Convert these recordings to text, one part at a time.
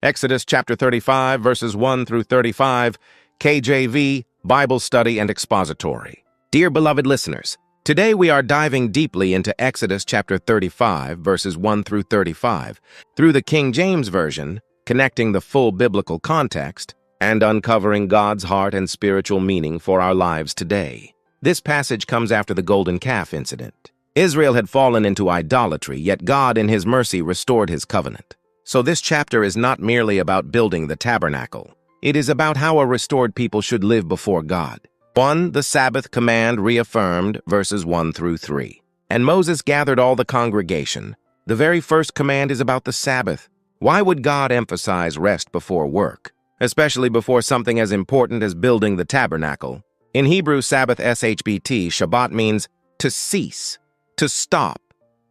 Exodus chapter 35, verses 1 through 35, KJV, Bible Study and Expository. Dear beloved listeners, today we are diving deeply into Exodus chapter 35, verses 1 through 35, through the King James Version, connecting the full biblical context, and uncovering God's heart and spiritual meaning for our lives today. This passage comes after the golden calf incident. Israel had fallen into idolatry, yet God in His mercy restored His covenant. So this chapter is not merely about building the tabernacle. It is about how a restored people should live before God. 1. The Sabbath command reaffirmed, verses 1 through 3. And Moses gathered all the congregation. The very first command is about the Sabbath. Why would God emphasize rest before work, especially before something as important as building the tabernacle? In Hebrew, Sabbath SHBT, Shabbat means to cease, to stop,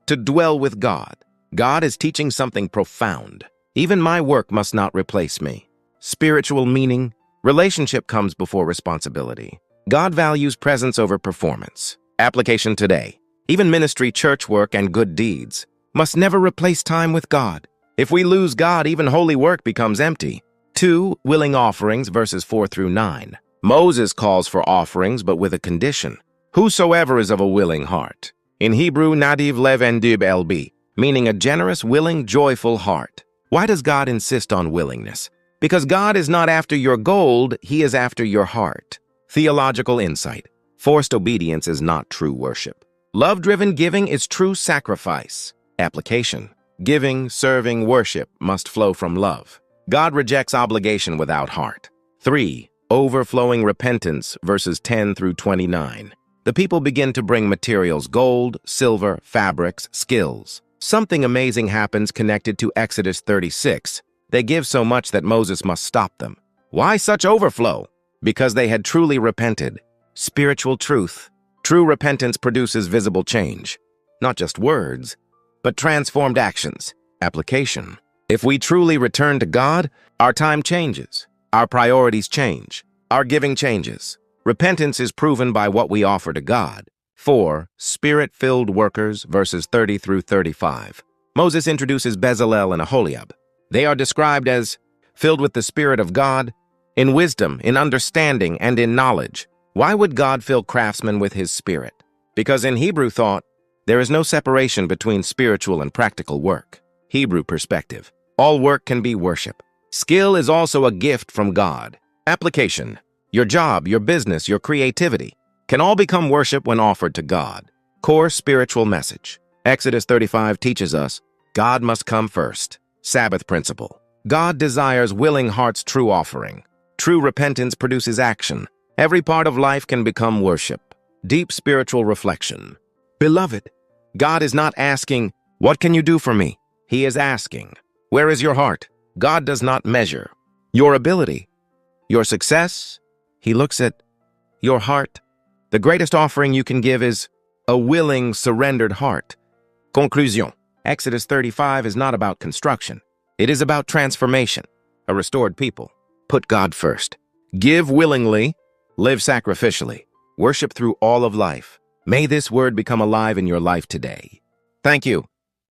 to dwell with God. God is teaching something profound. Even my work must not replace me. Spiritual meaning, relationship comes before responsibility. God values presence over performance. Application today. Even ministry, church work, and good deeds must never replace time with God. If we lose God, even holy work becomes empty. 2. Willing offerings, verses 4 through 9. Moses calls for offerings, but with a condition. Whosoever is of a willing heart. In Hebrew, Nadiv Lev Endib LB, meaning a generous, willing, joyful heart. Why does God insist on willingness? Because God is not after your gold, He is after your heart. Theological insight. Forced obedience is not true worship. Love-driven giving is true sacrifice. Application. Giving, serving, worship must flow from love. God rejects obligation without heart. 3. Overflowing repentance, verses 10 through 29. The people begin to bring materials: gold, silver, fabrics, skills. Something amazing happens connected to Exodus 36. They give so much that Moses must stop them. Why such overflow? Because they had truly repented. Spiritual truth. True repentance produces visible change. Not just words, but transformed actions. Application. If we truly return to God, our time changes. Our priorities change. Our giving changes. Repentance is proven by what we offer to God. 4. Spirit-filled workers, verses 30 through 35. Moses introduces Bezalel and Aholiab. They are described as filled with the Spirit of God, in wisdom, in understanding, and in knowledge. Why would God fill craftsmen with His Spirit? Because in Hebrew thought, there is no separation between spiritual and practical work. Hebrew perspective. All work can be worship. Skill is also a gift from God. Application. Your job, your business, your creativity can all become worship when offered to God. Core spiritual message. Exodus 35 teaches us, God must come first. Sabbath principle. God desires willing hearts' true offering. True repentance produces action. Every part of life can become worship. Deep spiritual reflection. Beloved, God is not asking, what can you do for me? He is asking, where is your heart? God does not measure your ability, your success. He looks at your heart. The greatest offering you can give is a willing, surrendered heart. Conclusion. Exodus 35 is not about construction. It is about transformation. A restored people. Put God first. Give willingly. Live sacrificially. Worship through all of life. May this word become alive in your life today. Thank you.